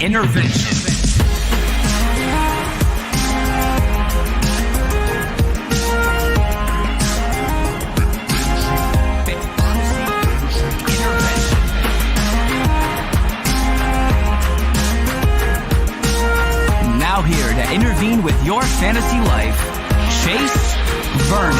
Intervention. Now here to intervene with your fantasy life, Chase, Vernon.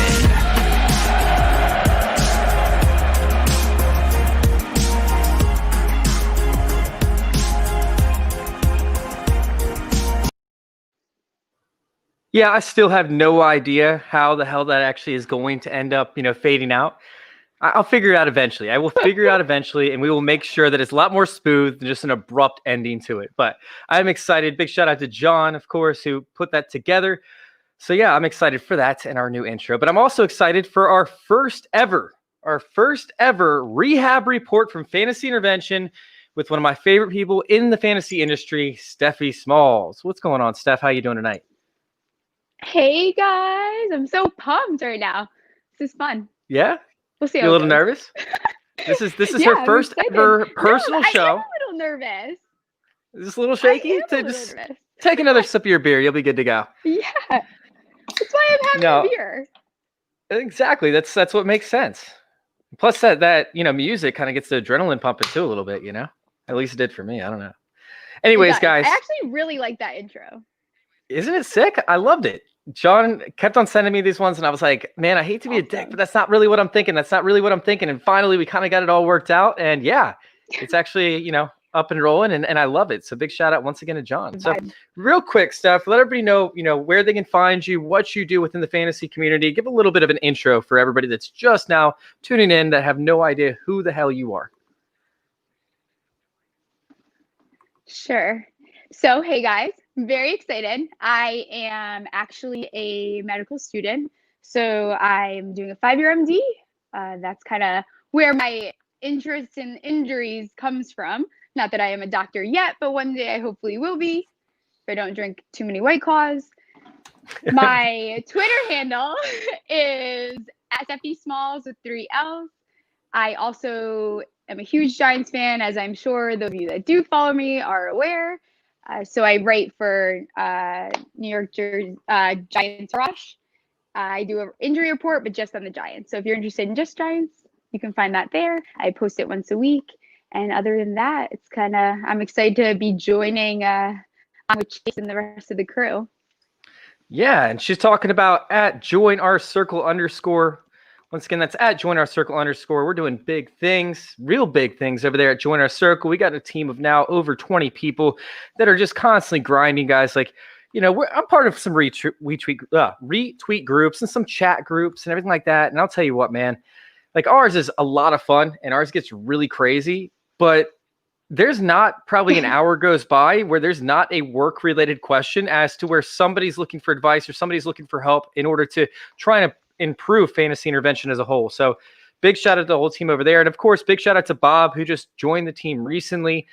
Yeah, I still have no idea how the hell that actually is going to end up, fading out. I'll figure it out eventually. I will figure it out eventually, and we will make sure that it's a lot more smooth than just an abrupt ending to it. But I'm excited. Big shout out to John, of course, who put that together. So yeah, I'm excited for that and our new intro. But I'm also excited for our first ever rehab report from Fantasy Intervention with one of my favorite people in the fantasy industry, Stephie Smalls. What's going on, Steph? How you doing tonight? Hey guys, I'm so pumped right now. This is fun. Yeah? We'll see. You a little nervous? This is Yeah, her first ever personal show. I am a little nervous. Is this a little shaky? I am a little nervous. Take another sip of your beer. You'll be good to go. Yeah, that's why I'm having a beer. Exactly. That's what makes sense. Plus that music kind of gets the adrenaline pumping too a little bit. At least it did for me. I don't know. Anyways, guys, I actually really like that intro. Isn't it sick? I loved it. John kept on sending me these ones, and I was like, man, I hate to be a dick, but that's not really what I'm thinking. And finally, we kind of got it all worked out. And yeah, it's actually, up and rolling, and I love it. So big shout out once again to John. So real quick, Steph, let everybody know, where they can find you, what you do within the fantasy community. Give a little bit of an intro for everybody that's just now tuning in that have no idea who the hell you are. Sure. So, hey guys. Very excited. I am actually a medical student. So I'm doing a 5-year MD. That's kind of where my interest in injuries comes from. Not that I am a doctor yet, but one day I hopefully will be if I don't drink too many White Claws. My Twitter handle is @Stephie Smalls with 3 L's. I also am a huge Giants fan, as I'm sure those of you that do follow me are aware. So I write for New York Giants Rush. I do an injury report, but just on the Giants. So if you're interested in just Giants, you can find that there. I post it once a week. And other than that, it's I'm excited to be joining with Chase and the rest of the crew. Yeah, and she's talking about @joinourcircle_. Once again, that's @joinourcircle_. We're doing big things, real big things over there at Join Our Circle. We got a team of now over 20 people that are just constantly grinding, guys. Like, I'm part of some retweet groups and some chat groups and everything like that. And I'll tell you what, man, like ours is a lot of fun and ours gets really crazy, but there's not probably an hour goes by where there's not a work-related question as to where somebody's looking for advice or somebody's looking for help in order to try and improve fantasy intervention as a whole. So big shout out to the whole team over there. And of course, big shout out to Bob, who just joined the team recently.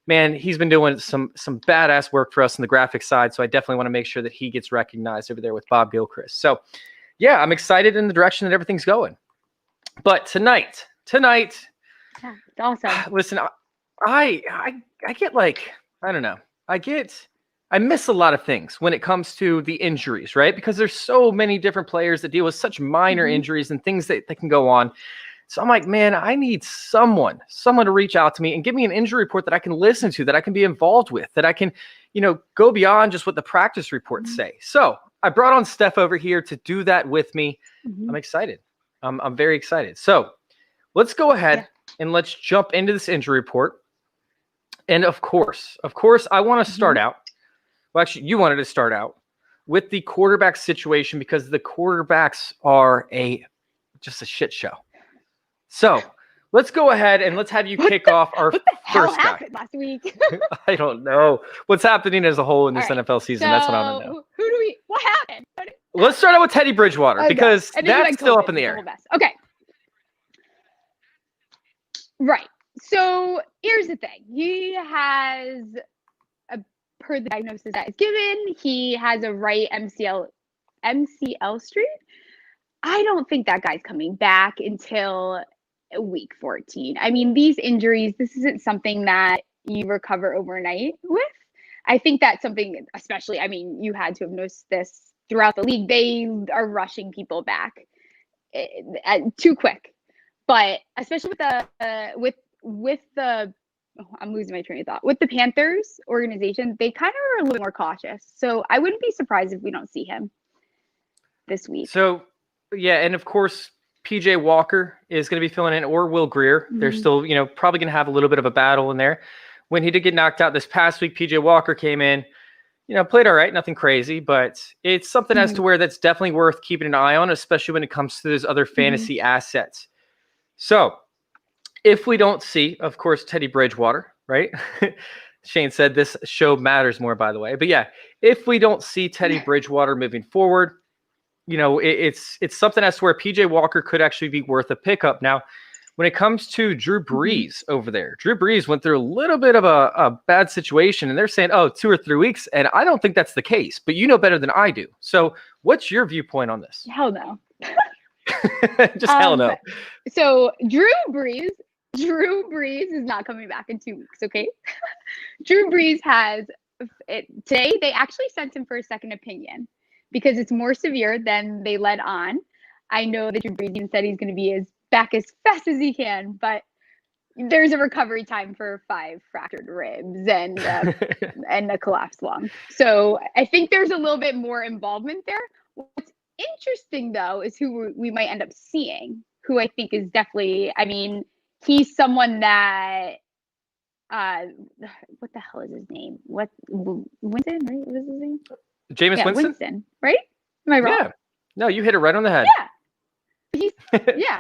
Man, he's been doing some badass work for us on the graphic side. So I definitely want to make sure that he gets recognized over there with Bob Gilchrist. So yeah, I'm excited in the direction that everything's going. But tonight, yeah, it's awesome. Listen, I get like, I don't know. I miss a lot of things when it comes to the injuries, right? Because there's so many different players that deal with such minor injuries and things that can go on. So I'm like, man, I need someone to reach out to me and give me an injury report that I can listen to, that I can be involved with, that I can, go beyond just what the practice reports say. So I brought on Steph over here to do that with me. I'm excited. I'm very excited. So let's go ahead and let's jump into this injury report. And of course, I want to start out. Well, actually, you wanted to start out with the quarterback situation because the quarterbacks are just a shit show. So let's go ahead and let's have you kick off our first guy. What the hell happened last week? I don't know what's happening as a whole in this NFL season. So that's what I want to know. What happened? Let's start out with Teddy Bridgewater because that's still up in the air. Okay. Right. So here's the thing. He has per the diagnosis that is given, he has a right MCL strain. I don't think that guy's coming back until week 14. I mean, these injuries, this isn't something that you recover overnight with. I think that's something, especially, I mean, you had to have noticed this throughout the league. They are rushing people back too quick. But especially with the I'm losing my train of thought. With the Panthers organization, they kind of are a little more cautious. So I wouldn't be surprised if we don't see him this week. So, yeah, and of course, PJ Walker is going to be filling in, or Will Greer. They're still, probably going to have a little bit of a battle in there. When he did get knocked out this past week, PJ Walker came in, played all right, nothing crazy, but it's something as to where that's definitely worth keeping an eye on, especially when it comes to those other fantasy assets. So if we don't see, of course, Teddy Bridgewater, right? Shane said this show matters more, by the way. But yeah, if we don't see Teddy Bridgewater moving forward, it's something as to where PJ Walker could actually be worth a pickup. Now, when it comes to Drew Brees over there, Drew Brees went through a little bit of a bad situation, and they're saying, 2 or 3 weeks, and I don't think that's the case, but you know better than I do. So what's your viewpoint on this? Hell no. Just hell no. So Drew Brees is not coming back in 2 weeks, okay? Drew Brees today they actually sent him for a second opinion because it's more severe than they let on. I know that Drew Brees even said he's going to be back as fast as he can, but there's a recovery time for 5 fractured ribs and and a collapsed lung. So I think there's a little bit more involvement there. What's interesting though is who we might end up seeing, who I think is definitely, he's someone that what the hell is his name? Winston, right? What is his name? Jameis Winston? Winston, right? Am I wrong? Yeah. No, you hit it right on the head. Yeah.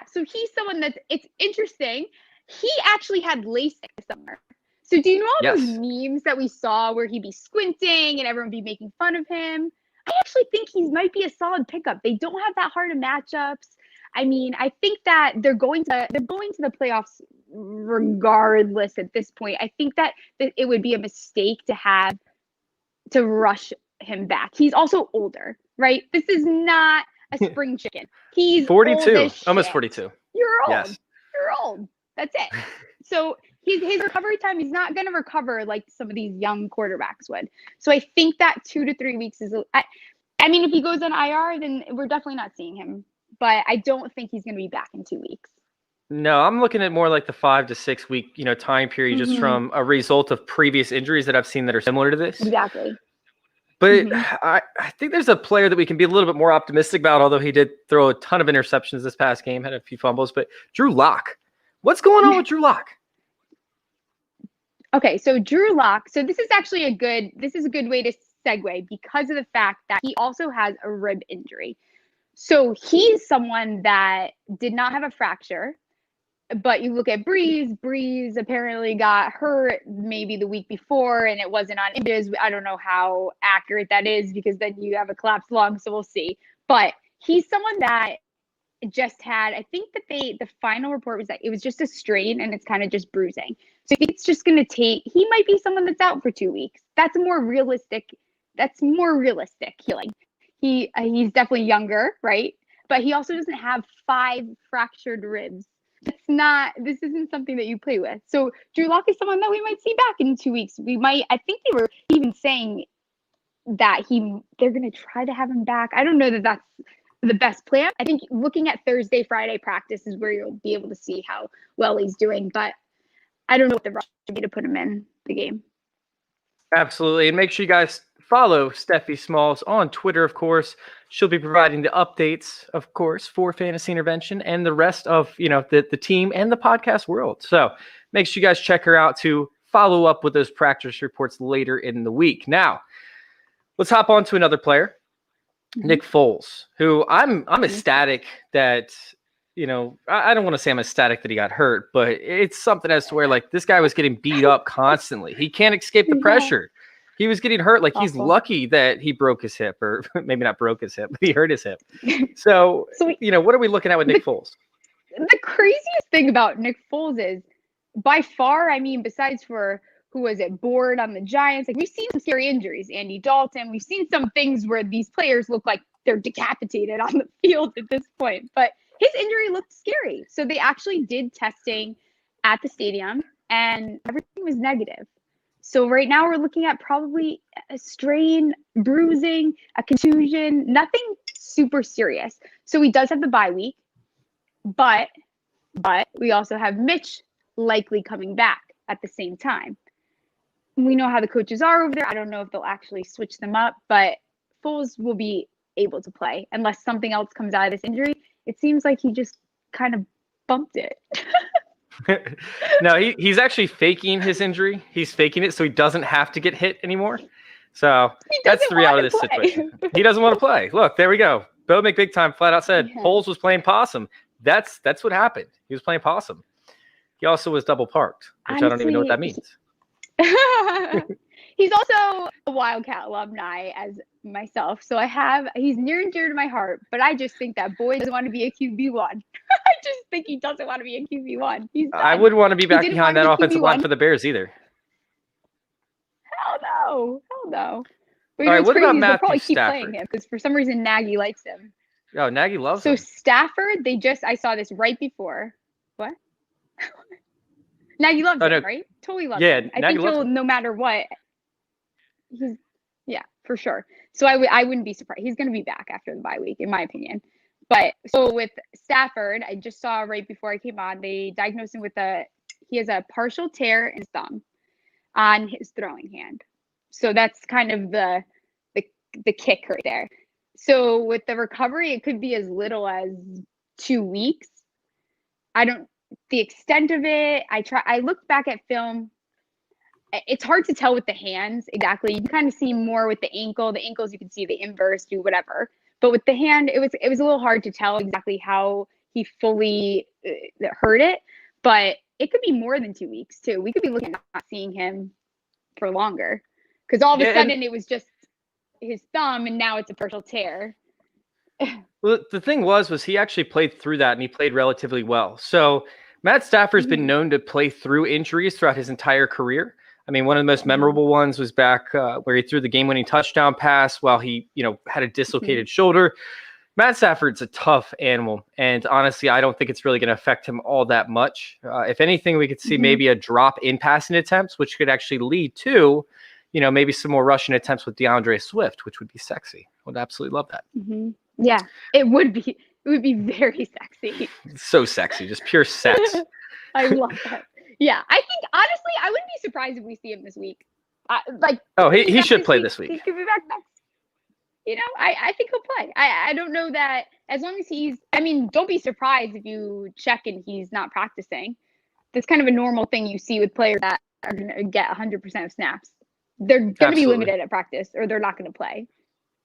So he's someone it's interesting. He actually had LASIK this summer. So do you know all those memes that we saw where he'd be squinting and everyone be making fun of him? I actually think he might be a solid pickup. They don't have that hard of matchups. I think that they're going to the playoffs regardless at this point. I think that it would be a mistake to rush him back. He's also older, right? This is not a spring chicken. He's 42, almost 42. You're old. Yes. You're old. That's it. So his recovery time, he's not going to recover like some of these young quarterbacks would. So I think that 2 to 3 weeks is, if he goes on IR, then we're definitely not seeing him. But I don't think he's going to be back in 2 weeks. No, I'm looking at more like the 5 to 6 week, time period, just from a result of previous injuries that I've seen that are similar to this. Exactly. But I think there's a player that we can be a little bit more optimistic about, although he did throw a ton of interceptions this past game, had a few fumbles. But Drew Lock, what's going on with Drew Lock? Okay, so Drew Lock. So this is actually a good way to segue because of the fact that he also has a rib injury. So he's someone that did not have a fracture, but you look at Brees apparently got hurt maybe the week before and it wasn't on images. I don't know how accurate that is because then you have a collapsed lung, so we'll see. But he's someone that just had, I think that the final report was that it was just a strain and it's kind of just bruising. So I think it's just going to he might be someone that's out for 2 weeks. That's more realistic healing. He's definitely younger, right? But he also doesn't have 5 fractured ribs. This isn't something that you play with. So Drew Lock is someone that we might see back in 2 weeks. I think they were even saying that they're going to try to have him back. I don't know that that's the best plan. I think looking at Thursday, Friday practice is where you'll be able to see how well he's doing, but I don't know what the rush would be to put him in the game. Absolutely. And make sure you guys follow Stephie Smalls on Twitter, of course. She'll be providing the updates, of course, for Fantasy Intervention and the rest of, the team and the podcast world. So make sure you guys check her out to follow up with those practice reports later in the week. Now, let's hop on to another player, Nick Foles, who I'm ecstatic that, I don't want to say I'm ecstatic that he got hurt, but it's something as to where, like, this guy was getting beat up constantly. He can't escape the pressure. He was getting hurt. Like, he's lucky that he broke his hip, or maybe not broke his hip, but he hurt his hip. So what are we looking at with Nick Foles? The craziest thing about Nick Foles is, by far, besides for, who was it, Board on the Giants, like, we've seen some scary injuries. Andy Dalton. We've seen some things where these players look like they're decapitated on the field at this point. But his injury looked scary. So they actually did testing at the stadium. and everything was negative. So right now we're looking at probably a strain, bruising, a contusion, nothing super serious. So he does have the bye week, but we also have Mitch likely coming back at the same time. We know how the coaches are over there. I don't know if they'll actually switch them up, but Foles will be able to play unless something else comes out of this injury. It seems like he just kind of bumped it. No, he's actually faking his injury. He's faking it so he doesn't have to get hit anymore. So that's the reality of this situation. He doesn't want to play. Look, there we go. Bo McBig Time flat out said Foles was playing possum. That's what happened. He was playing possum. He also was double parked, which honestly, I don't even know what that means. He's also a Wildcat alumni as myself, so he's near and dear to my heart. But I just think that boy doesn't want to be a QB1. I just think he doesn't want to be a QB1. I wouldn't want to be back behind that offensive line for the Bears either. Hell no. But all right, what about Matthew Stafford? Probably keep playing him because for some reason Nagy likes him. Oh, Nagy loves him. So Stafford, I saw this right before. What? Nagy loves him, right? Totally loves him. I think he'll, no matter what, for sure. So I wouldn't be surprised. He's going to be back after the bye week, in my opinion. But so with Stafford, I just saw right before I came on, they diagnosed him with he has a partial tear in his thumb on his throwing hand. So that's kind of the kick right there. So with the recovery, it could be as little as 2 weeks. The extent of it, I looked back at film. It's hard to tell with the hands exactly. You can kind of see more with the ankle. The ankles, you can see the inverse, do whatever. But with the hand, it was a little hard to tell exactly how he fully hurt it. But it could be more than 2 weeks too. We could be looking at not seeing him for longer because all of a sudden it was just his thumb, and now it's a partial tear. Well, the thing was he actually played through that, and he played relatively well. So Matt Stafford's been known to play through injuries throughout his entire career. I mean, one of the most memorable ones was back where he threw the game-winning touchdown pass while he, had a dislocated shoulder. Matt Stafford's a tough animal, and honestly, I don't think it's really going to affect him all that much. If anything, we could see maybe a drop in passing attempts, which could actually lead to, maybe some more rushing attempts with DeAndre Swift, which would be sexy. I would absolutely love that. Yeah, it would be. It would be very sexy. So sexy, just pure sex. I love that. Yeah, I think honestly, I wouldn't be surprised if we see him this week. He should play this week. He could be back next. I think he'll play. I don't know that as long as don't be surprised if you check and he's not practicing. That's kind of a normal thing you see with players that are going to get 100% of snaps. They're going to be limited at practice, or they're not going to play.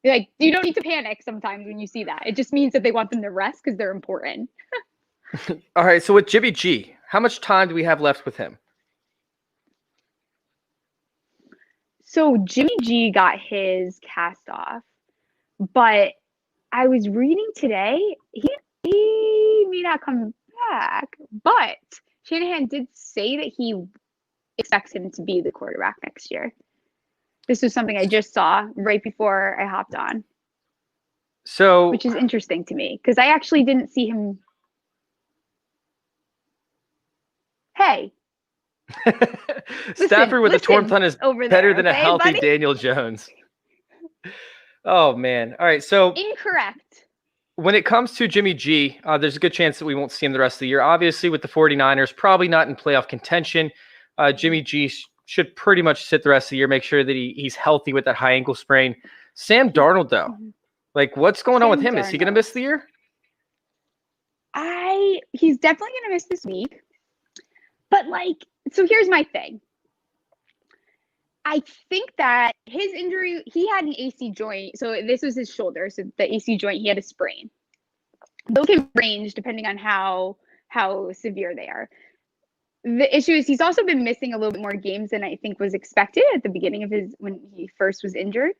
You don't need to panic sometimes when you see that. It just means that they want them to rest because they're important. All right. So with Jimmy G, how much time do we have left with him? So Jimmy G got his cast off, but I was reading today, he may not come back, but Shanahan did say that he expects him to be the quarterback next year. This was something I just saw right before I hopped on. So, which is interesting to me because I actually didn't see him. Hey. Stafford with a torn thumb is better than a healthy Daniel Jones. Oh, man. All right. So incorrect. When it comes to Jimmy G, there's a good chance that we won't see him the rest of the year. Obviously, with the 49ers, probably not in playoff contention. Jimmy G should pretty much sit the rest of the year, make sure that he's healthy with that high ankle sprain. Sam Darnold, though, what's going on with him? Is he going to miss the year? He's definitely going to miss this week. But, so here's my thing. I think that his injury, he had an AC joint. So this was his shoulder. So the AC joint, he had a sprain. Those can range depending on how severe they are. The issue is he's also been missing a little bit more games than I think was expected at the beginning of when he first was injured.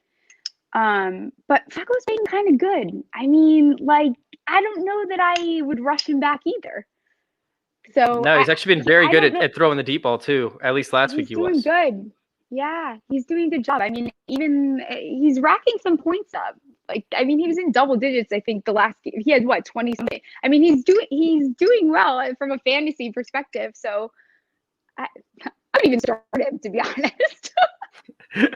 But Flacco's been kind of good. I mean, I don't know that I would rush him back either. So no, he's actually been very good at throwing the deep ball too. At least last week he was. He's doing good. Yeah, he's doing a good job. I mean, even he's racking some points up. He was in double digits. I think the last game he had 20 something. I mean, he's doing well from a fantasy perspective. So I don't even start him, to be honest. All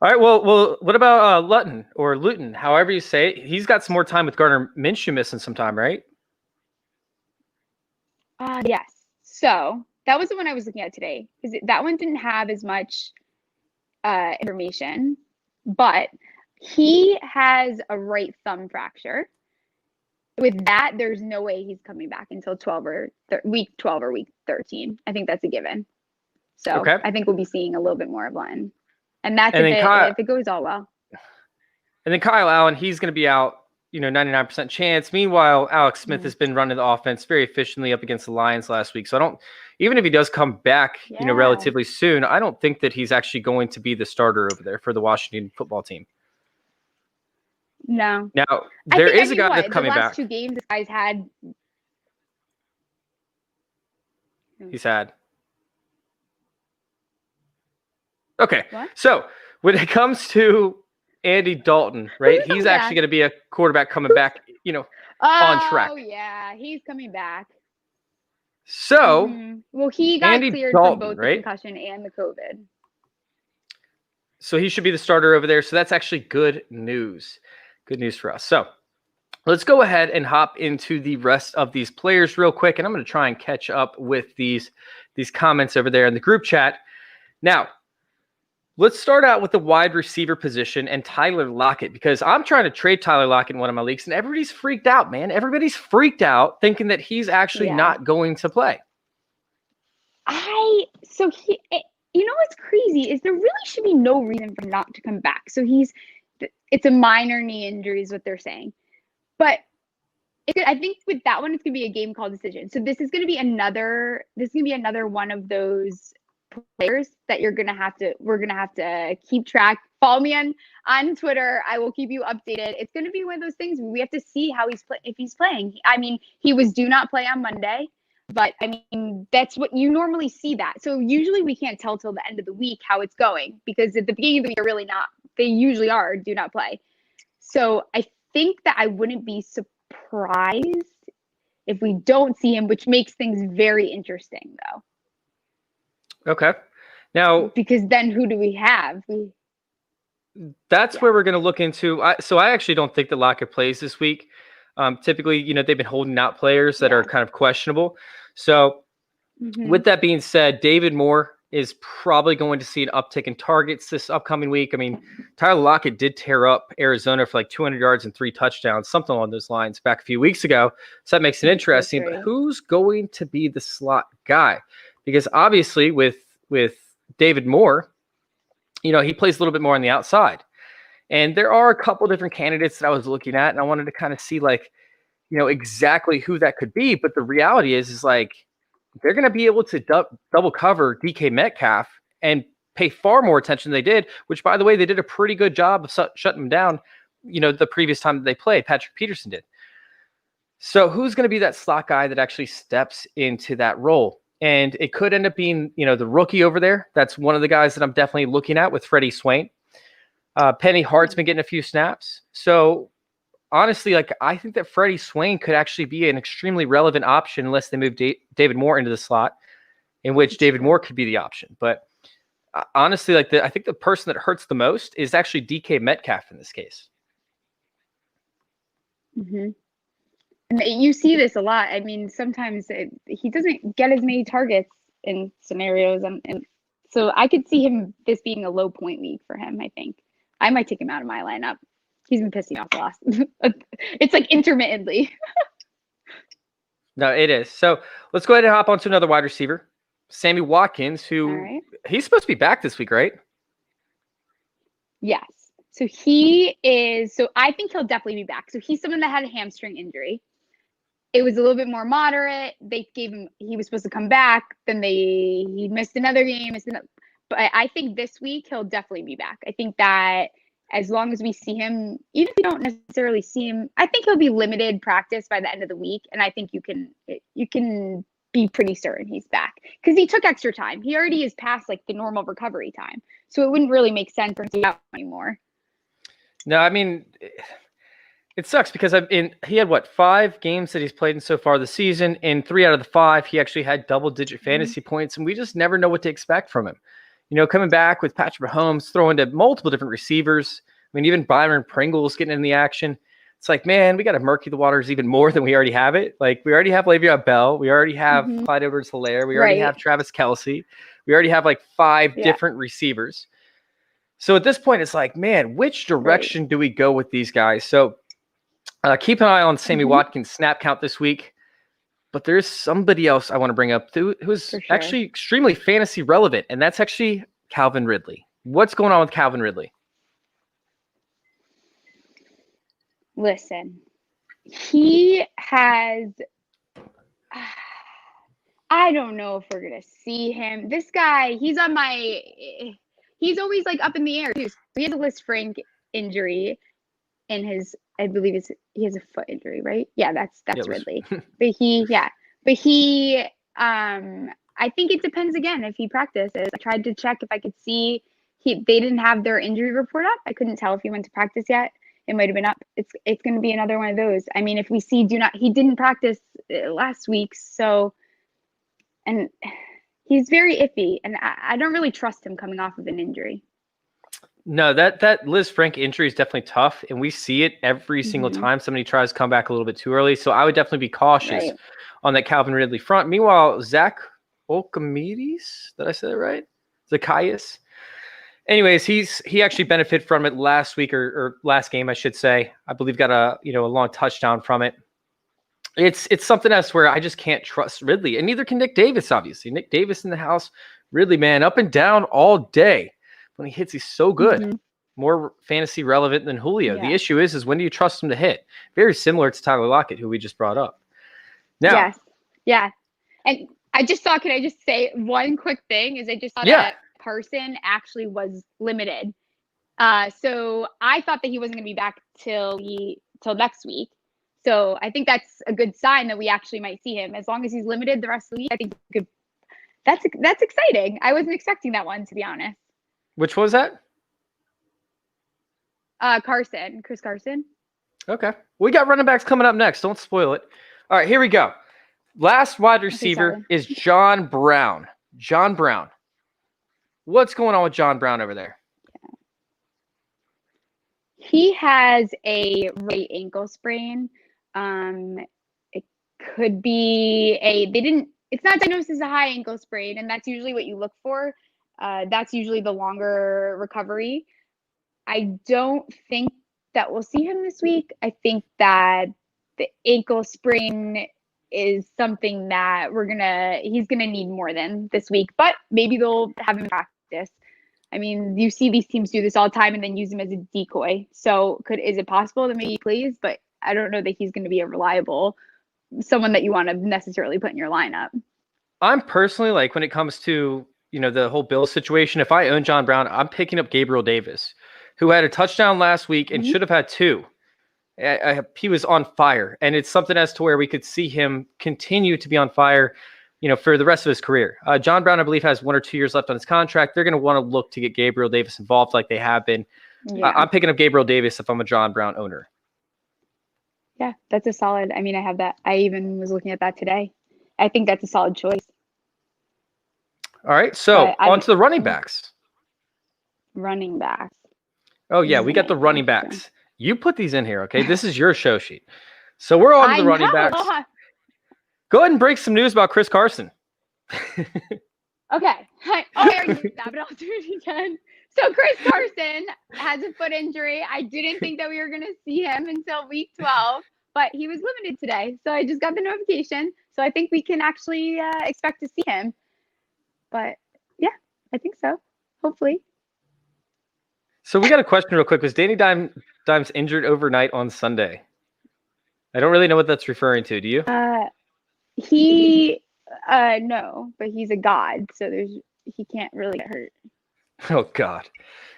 right. Well. What about Luton, however you say it? He's got some more time with Gardner Minshew missing some time, right? Yes. So that was the one I was looking at today, because that one didn't have as much information, but he has a right thumb fracture. With that, there's no way he's coming back until week 12 or week 13. I think that's a given. So Okay. I think we'll be seeing a little bit more of Lutton. And that's And if it goes all well. And then Kyle Allen, he's going to be out, 99% chance. Meanwhile, Alex Smith has been running the offense very efficiently up against the Lions last week. So even if he does come back, relatively soon, I don't think that he's actually going to be the starter over there for the Washington football team. No. Now, there is a guy that's coming back. The last 2 games this guy's had. He's had. Okay. What? So when it comes to Andy Dalton, right? He's actually going to be a quarterback coming back, on track. Oh, yeah. He's coming back. So, well, he got Andy cleared Dalton, from both right? the concussion and the COVID. So he should be the starter over there. So that's actually good news. Good news for us. So let's go ahead and hop into the rest of these players real quick. And I'm going to try and catch up with these comments over there in the group chat. Now, let's start out with the wide receiver position and Tyler Lockett, because I'm trying to trade Tyler Lockett in one of my leagues, and everybody's freaked out, man. Everybody's freaked out thinking that he's actually not going to play. What's crazy is there really should be no reason for him not to come back. So it's a minor knee injury is what they're saying. But I think with that one, it's going to be a game call decision. So this is going to be another one of those players that we're going to have to keep track. Follow me on Twitter. I will keep you updated. It's going to be one of those things where we have to see how if he's playing. I mean, he was do not play on Monday, but I mean, that's what you normally see that. So usually we can't tell till the end of the week how it's going, because at the beginning of the week, they're really not. They usually are do not play. So I think that I wouldn't be surprised if we don't see him, which makes things very interesting though. Okay. Now, because then who do we have? That's where we're going to look into. I actually don't think that Lockett plays this week. Typically, they've been holding out players that are kind of questionable. So with that being said, David Moore is probably going to see an uptick in targets this upcoming week. I mean, Tyler Lockett did tear up Arizona for like 200 yards and 3 touchdowns, something along those lines back a few weeks ago. So that makes it interesting. But who's going to be the slot guy? Because obviously with David Moore, he plays a little bit more on the outside. And there are a couple different candidates that I was looking at, and I wanted to kind of see exactly who that could be. But the reality is like they're going to be able to double cover DK Metcalf and pay far more attention than they did, which, by the way, they did a pretty good job of shutting him down, the previous time that they played. Patrick Peterson did. So who's going to be that slot guy that actually steps into that role? And it could end up being, the rookie over there. That's one of the guys that I'm definitely looking at with Freddie Swain. Penny Hart's been getting a few snaps. So honestly, I think that Freddie Swain could actually be an extremely relevant option unless they move David Moore into the slot, in which David Moore could be the option. But honestly, I think the person that hurts the most is actually DK Metcalf in this case. Mm-hmm. And you see this a lot. I mean, sometimes he doesn't get as many targets in scenarios. And so I could see this being a low point week for him, I think. I might take him out of my lineup. He's been pissing me off the last. It's like intermittently. No, it is. So let's go ahead and hop on to another wide receiver, Sammy Watkins, who he's supposed to be back this week, right? Yes. So I think he'll definitely be back. So he's someone that had a hamstring injury. It was a little bit more moderate. They gave him, he was supposed to come back. Then he missed another game. But I think this week he'll definitely be back. I think that as long as we see him, even if we don't necessarily see him, I think he'll be limited practice by the end of the week. And I think you can be pretty certain he's back because he took extra time. He already is past the normal recovery time. So it wouldn't really make sense for him to be out anymore. No, I mean, It sucks because he had what, 5 games that he's played in so far this season. In 3 out of the 5, he actually had double-digit fantasy points, and we just never know what to expect from him. Coming back with Patrick Mahomes, throwing to multiple different receivers. I mean, even Byron Pringle's getting in the action. It's like, man, we got to murky the waters even more than we already have it. Like, we already have Le'Veon Bell. We already have Clyde Edwards-Helaire. We already have Travis Kelce. We already have like 5 different receivers. So at this point, it's like, man, which direction do we go with these guys? So keep an eye on Sammy Watkins' snap count this week. But there's somebody else I want to bring up who's actually extremely fantasy relevant, and that's actually Calvin Ridley. What's going on with Calvin Ridley? Listen, he has I don't know if we're going to see him. This guy, he's always like up in the air too. So he has a Liz Frank injury in his, I believe he has a foot injury, right? Yeah, that's Ridley. But he, I think it depends again if he practices. I tried to check if I could see they didn't have their injury report up. I couldn't tell if he went to practice yet. It might have been up. It's going to be another one of those. I mean, if we see he didn't practice last week, so, and he's very iffy, and I don't really trust him coming off of an injury. No, that Liz Frank injury is definitely tough, and we see it every single time somebody tries to come back a little bit too early. So I would definitely be cautious on that Calvin Ridley front. Meanwhile, Zach Olkamides, did I say that right? Zacchaeus. Anyways, he actually benefited from it last week or last game, I should say. I believe got a long touchdown from it. It's something else where I just can't trust Ridley, and neither can Nick Davis. Obviously, Nick Davis in the house, Ridley, man, up and down all day. When he hits, he's so good. More fantasy relevant than Julio. The issue is when do you trust him to hit? Very similar to Tyler Lockett, who we just brought up. Now, and I just saw. Can I just say one quick thing? I just saw that Carson actually was limited. So I thought that he wasn't going to be back till next week. So I think that's a good sign that we actually might see him. As long as he's limited the rest of the week, I think that's exciting. I wasn't expecting that one, to be honest. Which was that? Chris Carson. Okay. We got running backs coming up next. Don't spoil it. All right, here we go. Last wide receiver is John Brown. John Brown. What's going on with John Brown over there? He has a right ankle sprain. It could be it's not diagnosed as a high ankle sprain, and that's usually what you look for. That's usually the longer recovery. I don't think that we'll see him this week. I think that the ankle sprain is something that he's gonna need more than this week, but maybe they'll have him practice. I mean, you see these teams do this all the time and then use him as a decoy. So is it possible that maybe he plays? But I don't know that he's going to be a reliable someone that you want to necessarily put in your lineup. I'm personally like, when it comes to, the whole Bills situation, if I own John Brown, I'm picking up Gabriel Davis, who had a touchdown last week and should have had 2. He was on fire, and it's something as to where we could see him continue to be on fire, for the rest of his career. John Brown, I believe, has 1 or 2 years left on his contract. They're going to want to look to get Gabriel Davis involved like they have been. I'm picking up Gabriel Davis if I'm a John Brown owner. Yeah, that's a solid. I mean, I have that. I even was looking at that today. I think that's a solid choice. All right, so on to the running backs. Running backs. Oh, yeah, we got the running backs. You put these in here, okay? This is your show sheet. So we're on to the running backs. Go ahead and break some news about Chris Carson. Okay. I already did that, but I'll do it again. So Chris Carson has a foot injury. I didn't think that we were going to see him until week 12, but he was limited today. So I just got the notification. So I think we can actually expect to see him. But yeah, I think so. Hopefully. So we got a question real quick. Was Danny Dimes injured overnight on Sunday? I don't really know what that's referring to. Do you? No, but he's a god, so he can't really get hurt. Oh God.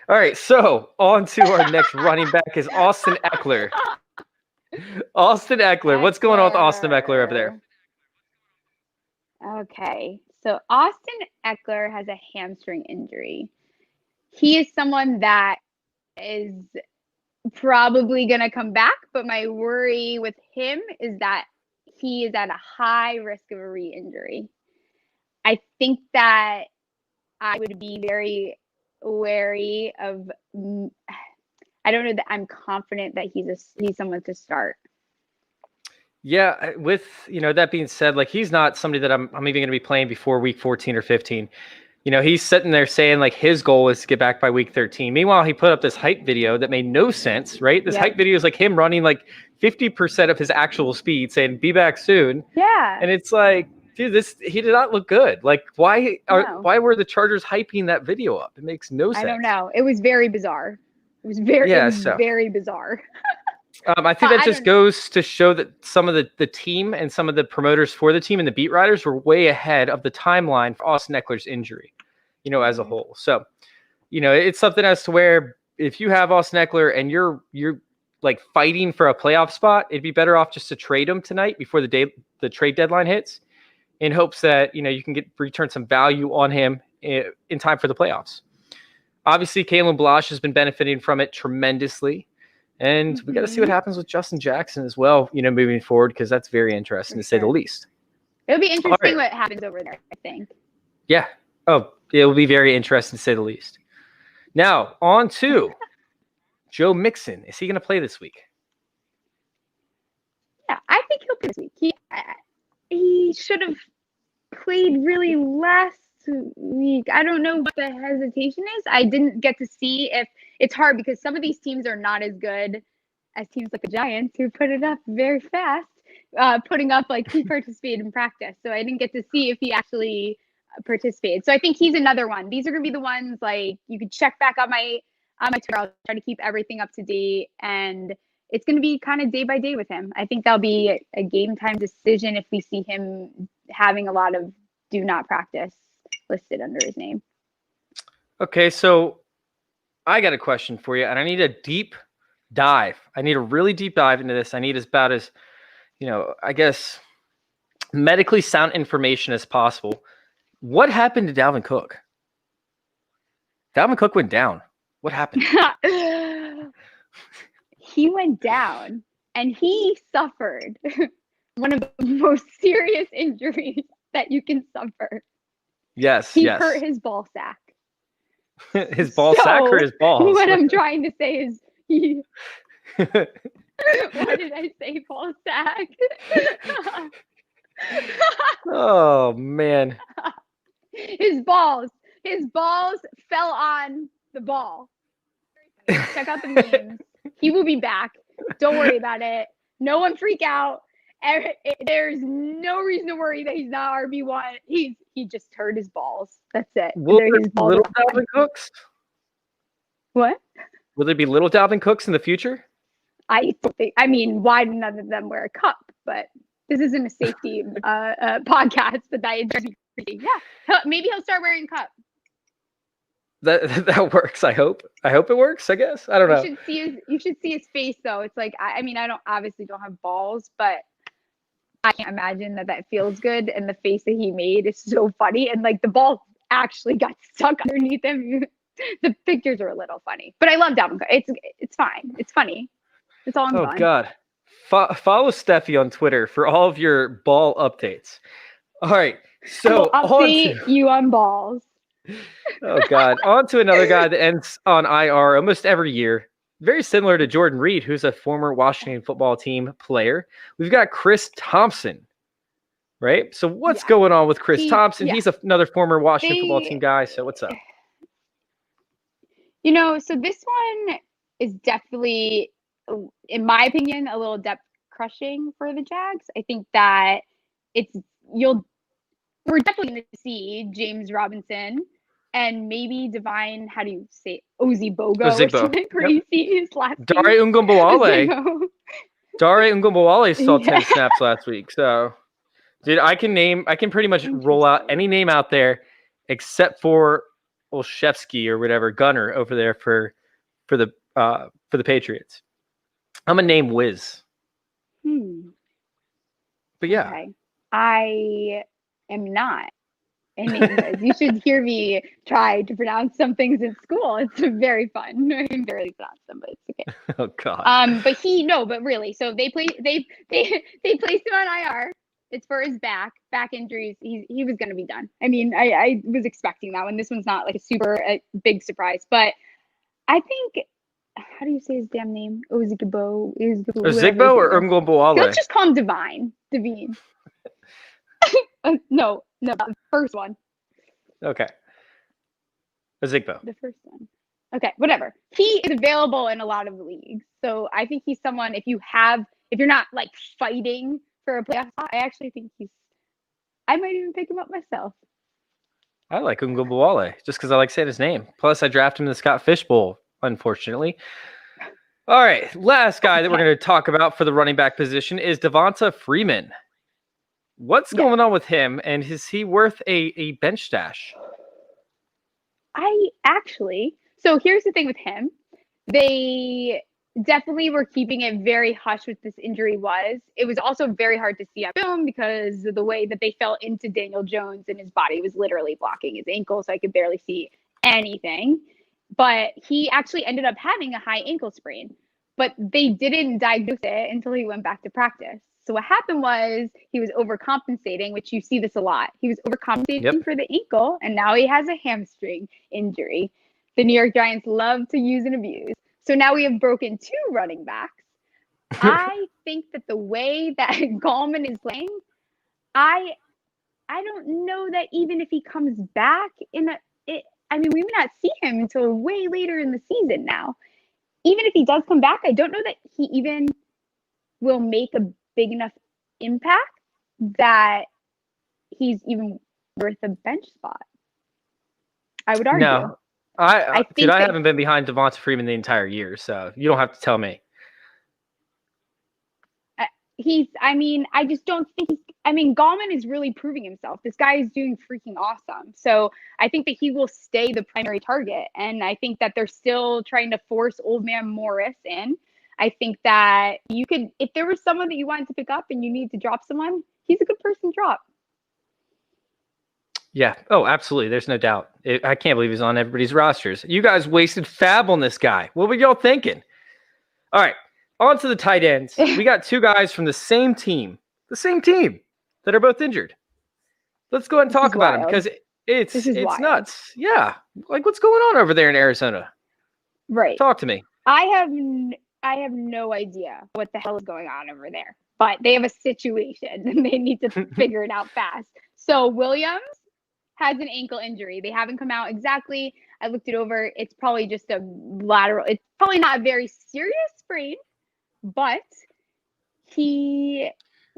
All right, so on to our next running back is Austin Eckler. Austin Eckler. What's going on with Austin Eckler over there? Okay, so Austin Eckler has a hamstring injury. He is someone that is probably going to come back, but my worry with him is that he is at a high risk of a re-injury. I think that I would be very wary of. I don't know that I'm confident that he's someone to start. Yeah, with that being said, like he's not somebody that I'm even going to be playing before week 14 or 15. He's sitting there saying like his goal is to get back by week 13. Meanwhile, he put up this hype video that made no sense, right? This hype video is like him running like 50% of his actual speed, saying "be back soon." Yeah, and it's like, dude, he did not look good. Like, why were the Chargers hyping that video up? It makes no sense. I don't know. It was very bizarre. It was very bizarre. I think that just goes to show that some of the team and some of the promoters for the team and the beat writers were way ahead of the timeline for Austin Eckler's injury, as a whole. So, it's something as to where if you have Austin Eckler and you're like fighting for a playoff spot, it'd be better off just to trade him tonight before the trade deadline hits, in hopes that you can return some value on him in time for the playoffs. Obviously, Kalen Balash has been benefiting from it tremendously. And we got to see what happens with Justin Jackson as well, moving forward, because that's very interesting to say the least. It'll be interesting what happens over there, I think. Yeah. Oh, it will be very interesting to say the least. Now, on to Joe Mixon. Is he going to play this week? Yeah, I think he'll play this week. He should have played really last week. I don't know what the hesitation is. I didn't get to see if it's hard because some of these teams are not as good as teams like the Giants, who put it up very fast, putting up like he participated in practice. So I didn't get to see if he actually participated. So I think he's another one. These are going to be the ones like you could check back on my Twitter. I'll try to keep everything up to date, and it's going to be kind of day by day with him. I think that'll be a game time decision if we see him having a lot of do not practice listed under his name. Okay, so I got a question for you, and I need a deep dive. I need a really deep dive into this. I need about as, I guess, medically sound information as possible. What happened to Dalvin Cook? Dalvin Cook went down. What happened? He went down, and he suffered one of the most serious injuries that you can suffer. Yes, he hurt his ball sack. His ball sack or his balls? What I'm trying to say is what did I say? Ball sack. Oh man. His balls fell on the ball. Check out the memes. He will be back. Don't worry about it. No one freak out. There's no reason to worry that he's not RB1. He just hurt his balls. That's it. Will there be little Dalvin Cooks? What? Will there be little Dalvin Cooks in the future? I mean, why do none of them wear a cup? But this isn't a safety podcast. But that interesting. Yeah, maybe he'll start wearing cup. That works. I hope it works. I guess I don't know. You should see his face though. It's like I mean I don't have balls, but I can't imagine that feels good. And the face that he made is so funny. And like the ball actually got stuck underneath him. The pictures are a little funny, but I love Dalvin Cook. It's fine. It's funny. It's all in fun. Oh God. Follow Stephie on Twitter for all of your ball updates. All right. So I'll update you on balls. Oh God. On to another guy that ends on IR almost every year. Very similar to Jordan Reed, who's a former Washington football team player. We've got Chris Thompson, right? So what's going on with Chris Thompson? He's another former Washington football team guy. So what's up? So this one is definitely, in my opinion, a little depth crushing for the Jags. I think that we're definitely going to see James Robinson and maybe Divine, how do you say it? Ozigbo or something crazy. His last name. Dare Ungumbawale saw 10 snaps last week. So, dude, I can pretty much roll out any name out there except for Olszewski or whatever, Gunner over there for the Patriots. I'm a name whiz. But yeah. Okay. I am not. enigmas. You should hear me try to pronounce some things in school. It's very fun. I can barely pronounce them, but it's okay. Oh God. But really, so they placed him on IR. It's for his back injuries. He was going to be done. I mean, I was expecting that one. This one's not like a super big surprise, but I think, how do you say his damn name? Ozigbo Zigbo or Umgwambawale? Let's just call him Devine. No, the first one. Okay. Zigbo. The first one. Okay, whatever. He is available in a lot of leagues. So I think he's someone, if you're not like fighting for a playoff spot, I actually think I might even pick him up myself. I like Umgwambawale just because I like saying his name. Plus, I drafted him in the Scott Fish Bowl, unfortunately. All right, last guy that we're going to talk about for the running back position is Devonta Freeman. What's going on with him, and is he worth a bench stash? So here's the thing with him. They definitely were keeping it very hush what this injury was. It was also very hard to see on film because of the way that they fell into Daniel Jones, and his body was literally blocking his ankle, so I could barely see anything. But he actually ended up having a high ankle sprain, but they didn't diagnose it until he went back to practice. So what happened was he was overcompensating, which you see this a lot. He was overcompensating for the ankle, and now he has a hamstring injury. The New York Giants love to use and abuse. So now we have broken 2 running backs. I think that the way that Gallman is playing, I don't know that even if he comes back we may not see him until way later in the season now. Even if he does come back, I don't know that he even will make a big enough impact that he's even worth a bench spot. I would argue. No, I haven't been behind Devonta Freeman the entire year, so you don't have to tell me. I just don't think Gallman is really proving himself. This guy is doing freaking awesome. So I think that he will stay the primary target. And I think that they're still trying to force old man Morris in. I think that if there was someone that you wanted to pick up and you need to drop someone, he's a good person to drop. Yeah. Oh, absolutely. There's no doubt. I can't believe he's on everybody's rosters. You guys wasted fab on this guy. What were y'all thinking? All right. On to the tight ends. We got 2 guys from the same team that are both injured. Let's go ahead and talk about them because it's nuts. Yeah. Like, what's going on over there in Arizona? Right. Talk to me. I have no idea what the hell is going on over there, but they have a situation and they need to figure it out fast. So Williams has an ankle injury. They haven't come out exactly. I looked it over. It's probably just a lateral. It's probably not a very serious sprain, but he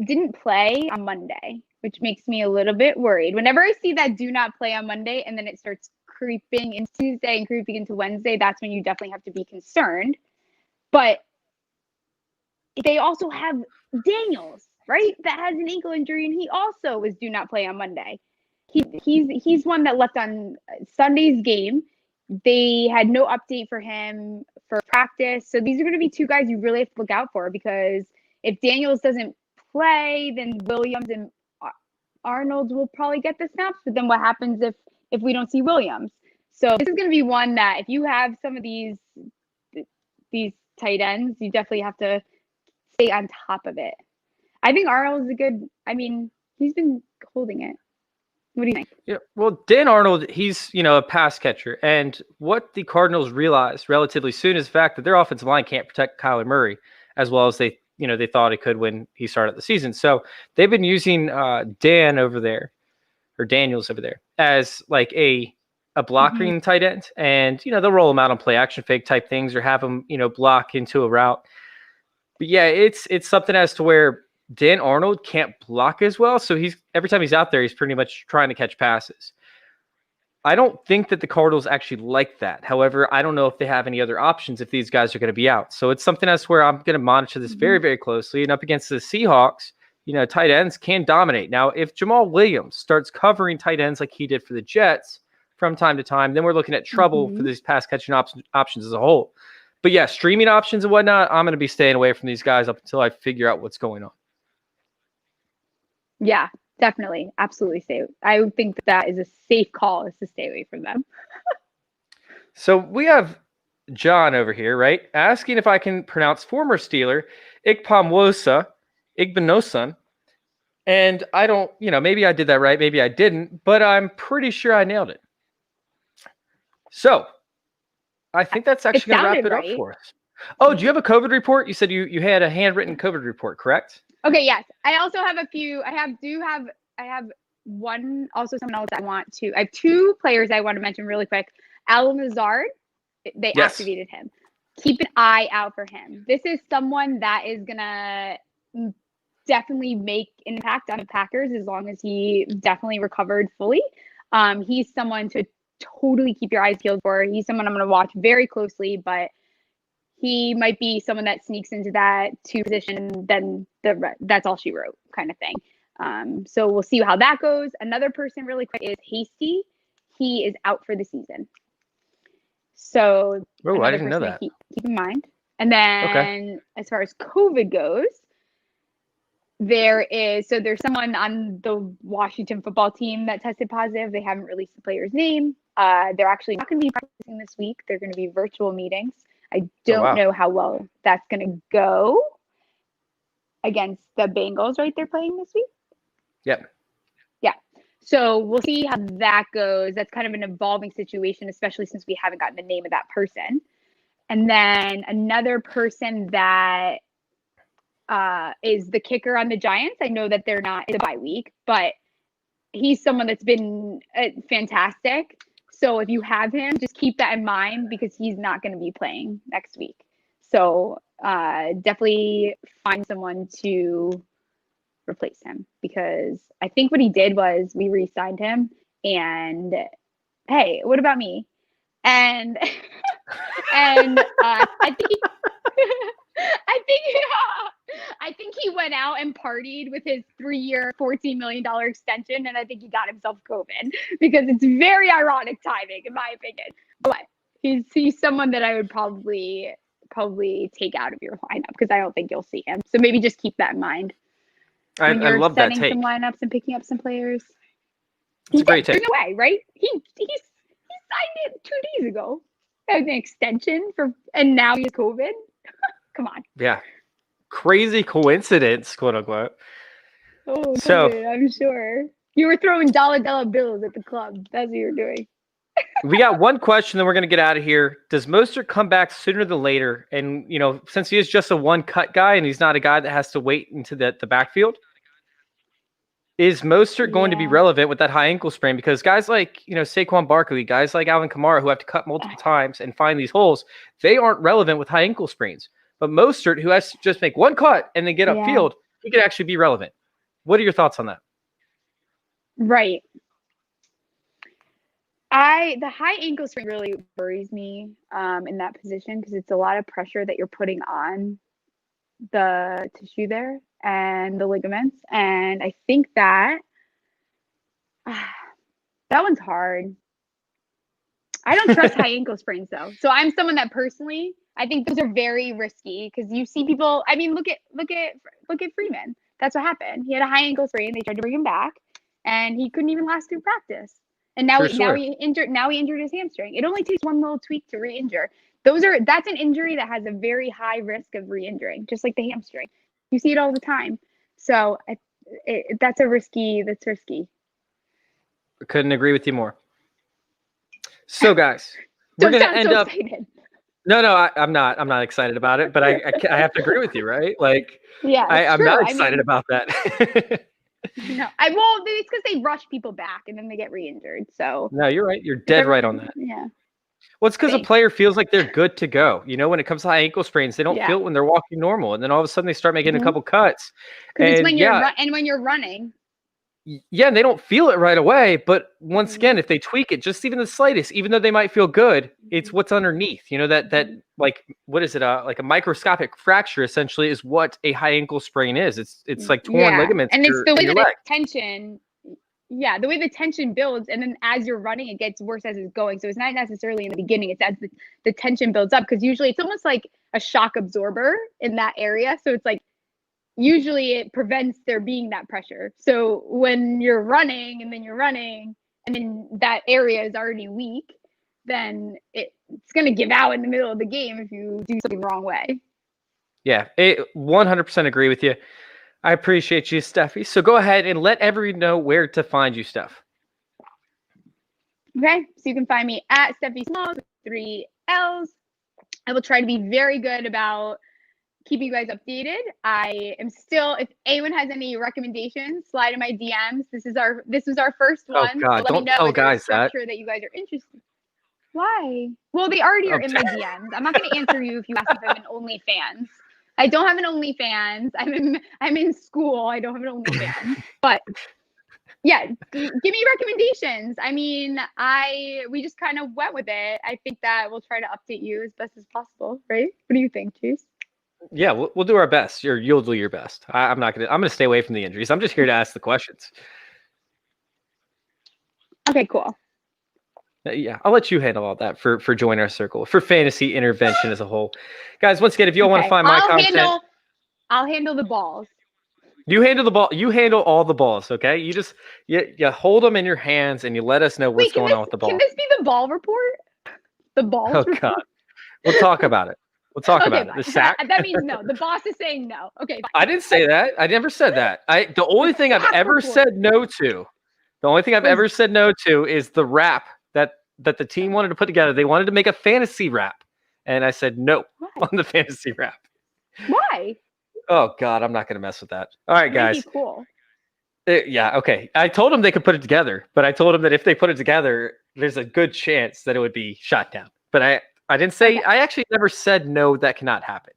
didn't play on Monday, which makes me a little bit worried. Whenever I see that do not play on Monday and then it starts creeping into Tuesday and creeping into Wednesday, that's when you definitely have to be concerned. But they also have Daniels, right? That has an ankle injury, and he also was do not play on Monday. He's one that left on Sunday's game. They had no update for him for practice. So these are going to be 2 guys you really have to look out for, because if Daniels doesn't play, then Williams and Arnold will probably get the snaps. But then what happens if we don't see Williams? So this is going to be one that if you have some of these tight ends, you definitely have to stay on top of it. I think Arnold is he's been holding it. What do you think? Yeah, well, Dan Arnold, he's, a pass catcher. And what the Cardinals realized relatively soon is the fact that their offensive line can't protect Kyler Murray as well as they thought it could when he started the season. So they've been using Daniels over there as like a blocking tight end. And, they'll roll him out on play action fake type things or have him, block into a route. But yeah, it's something as to where Dan Arnold can't block as well. So every time he's out there, he's pretty much trying to catch passes. I don't think that the Cardinals actually like that. However, I don't know if they have any other options if these guys are going to be out. So it's something else where I'm going to monitor this very, very closely. And up against the Seahawks, tight ends can dominate. Now, if Jamal Williams starts covering tight ends like he did for the Jets from time to time, then we're looking at trouble for these pass catching options as a whole. But yeah, streaming options and whatnot, I'm going to be staying away from these guys up until I figure out what's going on. Yeah, Definitely. Absolutely safe. I would think that is a safe call, is to stay away from them. So we have John over here, right? Asking if I can pronounce former Steeler Igbinosun. And I don't, maybe I did that right, maybe I didn't, but I'm pretty sure I nailed it. So I think that's actually going to wrap it up for us. Oh, do you have a COVID report? You said you had a handwritten COVID report, correct? Okay, yes. I also have a few. I have one, also someone else I have two players I want to mention really quick. Al Mazard, they activated him. Keep an eye out for him. This is someone that is going to definitely make an impact on the Packers as long as he definitely recovered fully. He's someone to totally keep your eyes peeled for. He's someone I'm going to watch very closely, but he might be someone that sneaks into that 2 position, then that's all she wrote kind of thing. So we'll see how that goes. Another person really quick is Hasty. He is out for the season. So I didn't know that. Keep in mind. And then as far as COVID goes, there's someone on the Washington football team that tested positive. They haven't released the player's name. They're actually not going to be practicing this week. They're going to be virtual meetings. I don't know how well that's going to go against the Bengals, right? They're playing this week. Yep. Yeah. So we'll see how that goes. That's kind of an evolving situation, especially since we haven't gotten the name of that person. And then another person that is the kicker on the Giants. I know that it's a bye week, but he's someone that's been fantastic. So if you have him, just keep that in mind because he's not going to be playing next week. So definitely find someone to replace him because I think what he did was we re-signed him and hey, what about me? And I think he went out and partied with his 3-year, $14 million extension, and I think he got himself COVID because it's very ironic timing, in my opinion. But he's someone that I would probably take out of your lineup because I don't think you'll see him. So maybe just keep that in mind. I love that take. Setting some lineups and picking up some players. It's a great take. There's no way, right? He signed it 2 days ago. An extension and now he has COVID. Come on. Yeah. Crazy coincidence, quote unquote. Oh, COVID, I'm sure. You were throwing dollar bills at the club. That's what you were doing. We got one question, then we're going to get out of here. Does Mostert come back sooner than later? And, since he is just a one-cut guy and he's not a guy that has to wait into the backfield, is Mostert going to be relevant with that high ankle sprain? Because guys like, Saquon Barkley, guys like Alvin Kamara who have to cut multiple times and find these holes, they aren't relevant with high ankle sprains. But Mostert, who has to just make one cut and then get upfield, he could actually be relevant. What are your thoughts on that? Right. The high ankle sprain really worries me in that position because it's a lot of pressure that you're putting on the tissue there and the ligaments. And I think that one's hard. I don't trust high ankle sprains though. So I'm someone that personally, I think those are very risky because you see people. I mean, look at Freeman. That's what happened. He had a high ankle sprain. They tried to bring him back, and he couldn't even last through practice. And now he injured his hamstring. It only takes one little tweak to re-injure. That's an injury that has a very high risk of re-injuring, just like the hamstring. You see it all the time. So that's risky. I couldn't agree with you more. So guys, we're going to end up. Excited. No, I'm not. I'm not excited about it, but I have to agree with you, right? Like, yeah, I'm not excited about that. No, it's because they rush people back and then they get re-injured. So no, you're right. You're dead right on that. Yeah. Well, it's because a player feels like they're good to go. When it comes to high ankle sprains, they don't feel it when they're walking normal, and then all of a sudden they start making a couple cuts. And when you're running. Yeah, and they don't feel it right away. But once again, if they tweak it, just even the slightest, even though they might feel good, it's what's underneath. That like, what is it? Like a microscopic fracture essentially is what a high ankle sprain is. It's like torn ligaments. And it's the way that the tension. Yeah, the way the tension builds, and then as you're running, it gets worse as it's going. So it's not necessarily in the beginning; it's as the tension builds up. Because usually it's almost like a shock absorber in that area. So it's like usually it prevents there being that pressure. So when you're running and then that area is already weak, then it's going to give out in the middle of the game if you do something the wrong way. Yeah, 100% agree with you. I appreciate you, Stephie. So go ahead and let everyone know where to find you, Steph. Okay, so you can find me at Stephie Smalls with 3 L's. I will try to be very good about keeping you guys updated. I am still, if anyone has any recommendations, slide in my DMs. This was our first one. Oh God, so don't tell guys that. Structure that you guys are interested. Why? Well, they already are in my DMs. I'm not going to answer you if you ask if I have an OnlyFans. I don't have an OnlyFans. I'm in school. I don't have an OnlyFans. But yeah, give me recommendations. I mean, we just kind of went with it. I think that we'll try to update you as best as possible, right? What do you think, Chase? Yeah, we'll do our best. You'll do your best. I'm gonna stay away from the injuries. I'm just here to ask the questions. Okay, cool. Yeah, I'll let you handle all that for Join Our Circle, for fantasy intervention as a whole. Guys, once again, if you all want to find my content, I'll handle the balls. You handle the ball. You handle all the balls, okay? You just you hold them in your hands and you let us know what's going on with the ball. Can this be the ball report? The balls report? God. We'll talk about it. We'll talk about it. The sack. That means no. The boss is saying no. Okay. Fine. I didn't say that. I never said that. The only thing I've ever said no to, is the rap that the team wanted to put together. They wanted to make a fantasy rap, and I said no on the fantasy rap. Why? Oh God, I'm not gonna mess with that. All right, guys. Cool. Yeah, okay. I told them they could put it together, but I told them that if they put it together, there's a good chance that it would be shot down. But I didn't say. Okay. I actually never said no. That cannot happen.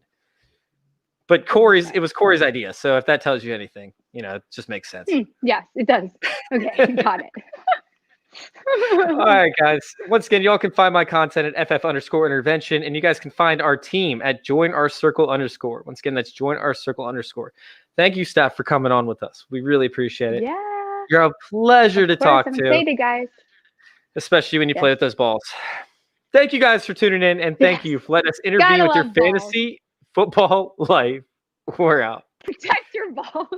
But it was Corey's idea. So if that tells you anything, it just makes sense. Yes, it does. Okay, got it. All right, guys. Once again, y'all can find my content at ff_intervention, and you guys can find our team at joinourcircle_. Once again, that's joinourcircle_. Thank you, Steph, for coming on with us. We really appreciate it. Yeah. You're a pleasure to talk I'm to. excited, guys. Especially when you play with those balls. Thank you guys for tuning in, and thank you for letting us intervene with your fantasy football life. We're out. Protect your balls.